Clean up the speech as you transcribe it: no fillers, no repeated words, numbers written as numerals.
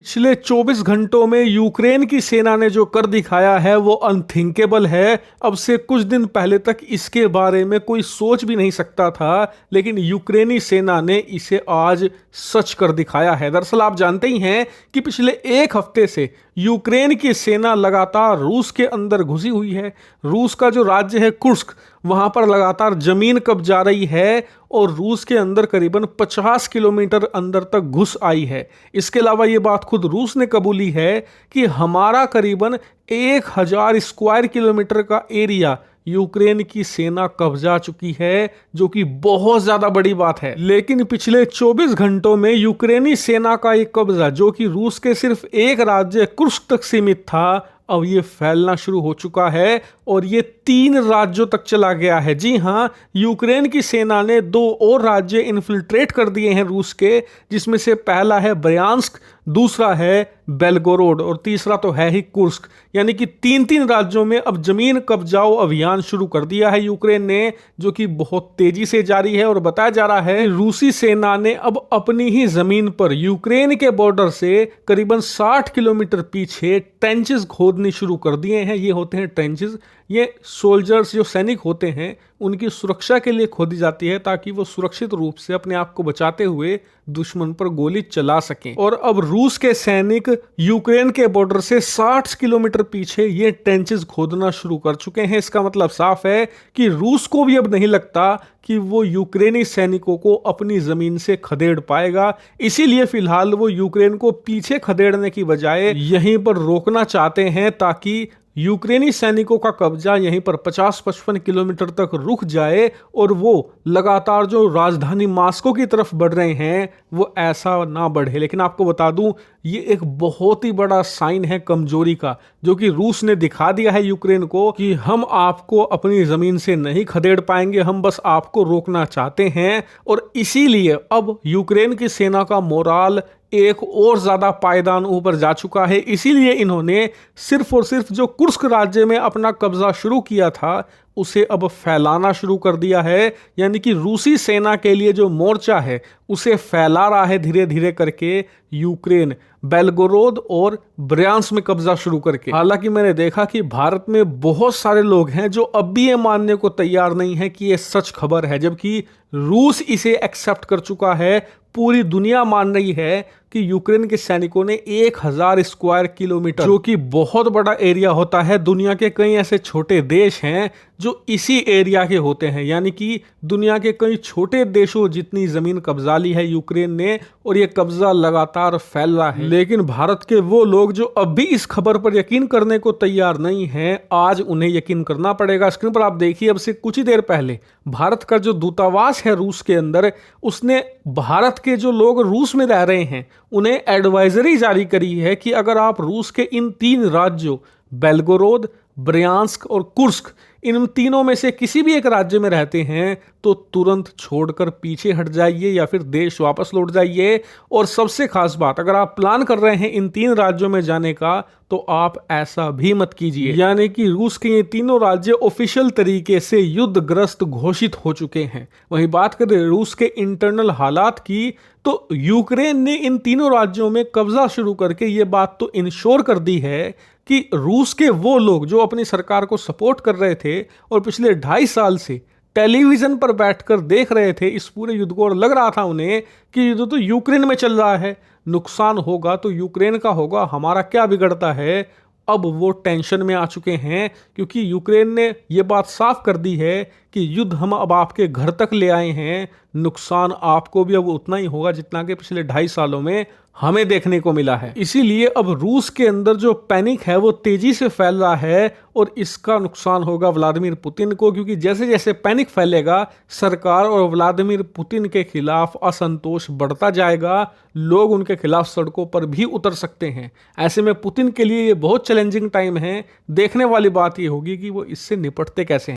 पिछले 24 घंटों में यूक्रेन की सेना ने जो कर दिखाया है वो अनथिंकेबल है। अब से कुछ दिन पहले तक इसके बारे में कोई सोच भी नहीं सकता था, लेकिन यूक्रेनी सेना ने इसे आज सच कर दिखाया है। दरअसल आप जानते ही हैं कि पिछले एक हफ्ते से यूक्रेन की सेना लगातार रूस के अंदर घुसी हुई है। रूस का जो राज्य है कुर्स्क, वहां पर लगातार जमीन कब्जा रही है और रूस के अंदर करीबन 50 किलोमीटर अंदर तक घुस आई है। इसके अलावा ये बात खुद रूस ने कबूली है कि हमारा करीबन 1000 स्क्वायर किलोमीटर का एरिया यूक्रेन की सेना कब्जा चुकी है, जो कि बहुत ज्यादा बड़ी बात है। लेकिन पिछले 24 घंटों में यूक्रेनी सेना का एक कब्जा, जो कि रूस के सिर्फ एक राज्य कुर्स्क तक सीमित था, अब ये फैलना शुरू हो चुका है और ये 3 राज्यों तक चला गया है। जी हां, यूक्रेन की सेना ने 2 और राज्य इन्फिल्ट्रेट कर दिए हैं रूस के, जिसमें से पहला है ब्रयांस्क, दूसरा है बेलगोरोड और तीसरा तो है ही कुर्स्क। यानी कि 3 राज्यों में अब जमीन कब्जाओ अभियान शुरू कर दिया है यूक्रेन ने, जो कि बहुत तेजी से जारी है। और बताया जा रहा है रूसी सेना ने अब अपनी ही जमीन पर यूक्रेन के बॉर्डर से करीबन 60 किलोमीटर पीछे ट्रेंचेस खोदने शुरू कर दिए हैं। ये होते हैं ट्रेंचेस, ये सोल्जर्स जो सैनिक होते हैं उनकी सुरक्षा के लिए खोदी जाती है, ताकि वो सुरक्षित रूप से अपने आप को बचाते हुए दुश्मन पर गोली चला सकें। और अब रूस के सैनिक यूक्रेन के बॉर्डर से 60 किलोमीटर पीछे ये ट्रेंचेस खोदना शुरू कर चुके हैं। इसका मतलब साफ है कि रूस को भी अब नहीं लगता कि वो यूक्रेनी सैनिकों को अपनी जमीन से खदेड़ पाएगा। इसीलिए फिलहाल वो यूक्रेन को पीछे खदेड़ने की बजाय यहीं पर रोकना चाहते हैं, ताकि यूक्रेनी सैनिकों का कब्जा यहीं पर 50-55 किलोमीटर तक रुक जाए और वो लगातार जो राजधानी मास्को की तरफ बढ़ रहे हैं वो ऐसा ना बढ़े। लेकिन आपको बता दूं, ये एक बहुत ही बड़ा साइन है कमजोरी का, जो कि रूस ने दिखा दिया है यूक्रेन को कि हम आपको अपनी जमीन से नहीं खदेड़ पाएंगे, हम बस आपको रोकना चाहते हैं। और इसीलिए अब यूक्रेन की सेना का मोराल एक और ज्यादा पायदान ऊपर जा चुका है। इसीलिए इन्होंने सिर्फ और सिर्फ जो कुर्स्क राज्य में अपना कब्जा शुरू किया था उसे अब फैलाना शुरू कर दिया है। यानी कि रूसी सेना के लिए जो मोर्चा है उसे फैला रहा है धीरे धीरे करके यूक्रेन, बेलगोरोद और ब्रयांस्क में कब्जा शुरू करके। हालांकि मैंने देखा कि भारत में बहुत सारे लोग हैं जो अब भी ये मानने को तैयार नहीं है कि ये सच खबर है, जबकि रूस इसे एक्सेप्ट कर चुका है। पूरी दुनिया मान रही है कि यूक्रेन के सैनिकों ने 1000 स्क्वायर किलोमीटर, जो कि बहुत बड़ा एरिया होता है, दुनिया के कई ऐसे छोटे देश हैं जो इसी एरिया के होते हैं। यानी कि दुनिया के कई छोटे देशों जितनी जमीन कब्जा ली है यूक्रेन ने, और ये कब्जा लगातार फैल रहा है। लेकिन भारत के वो लोग जो अब भी इस खबर पर यकीन करने को तैयार नहीं हैं, आज उन्हें यकीन करना पड़ेगा। स्क्रीन पर आप देखिए, अब से कुछ ही देर पहले भारत का जो दूतावास है रूस के अंदर, उसने भारत के जो लोग रूस में रह रहे हैं उन्हें एडवाइजरी जारी करी है कि अगर आप रूस के इन 3 राज्यों बेलगोरोद, ब्रयांस्क और कुर्स्क, इन तीनों में से किसी भी एक राज्य में रहते हैं तो तुरंत छोड़कर पीछे हट जाइए या फिर देश वापस लौट जाइए। और सबसे खास बात, अगर आप प्लान कर रहे हैं इन 3 राज्यों में जाने का तो आप ऐसा भी मत कीजिए। यानी कि रूस के ये तीनों राज्य ऑफिशियल तरीके से युद्धग्रस्त घोषित हो चुके हैं। वहीं बात करें रूस के इंटरनल हालात की, तो यूक्रेन ने इन तीनों राज्यों में कब्जा शुरू करके ये बात तो इंश्योर कर दी है कि रूस के वो लोग जो अपनी सरकार को सपोर्ट कर रहे थे और पिछले 2.5 साल से टेलीविजन पर बैठकर देख रहे थे इस पूरे युद्ध को, और लग रहा था उन्हें कि युद्ध तो यूक्रेन में चल रहा है, नुकसान होगा तो यूक्रेन का होगा, हमारा क्या बिगड़ता है। अब वो टेंशन में आ चुके हैं, क्योंकि यूक्रेन ने ये बात साफ कर दी है कि युद्ध हम अब आपके घर तक ले आए हैं, नुकसान आपको भी अब उतना ही होगा जितना कि पिछले 2.5 सालों में हमें देखने को मिला है। इसीलिए अब रूस के अंदर जो पैनिक है वो तेजी से फैल रहा है और इसका नुकसान होगा व्लादिमीर पुतिन को, क्योंकि जैसे जैसे पैनिक फैलेगा सरकार और व्लादिमीर पुतिन के खिलाफ असंतोष बढ़ता जाएगा, लोग उनके खिलाफ सड़कों पर भी उतर सकते हैं। ऐसे में पुतिन के लिए ये बहुत चैलेंजिंग टाइम है। देखने वाली बात ये होगी कि वो इससे निपटते कैसे हैं।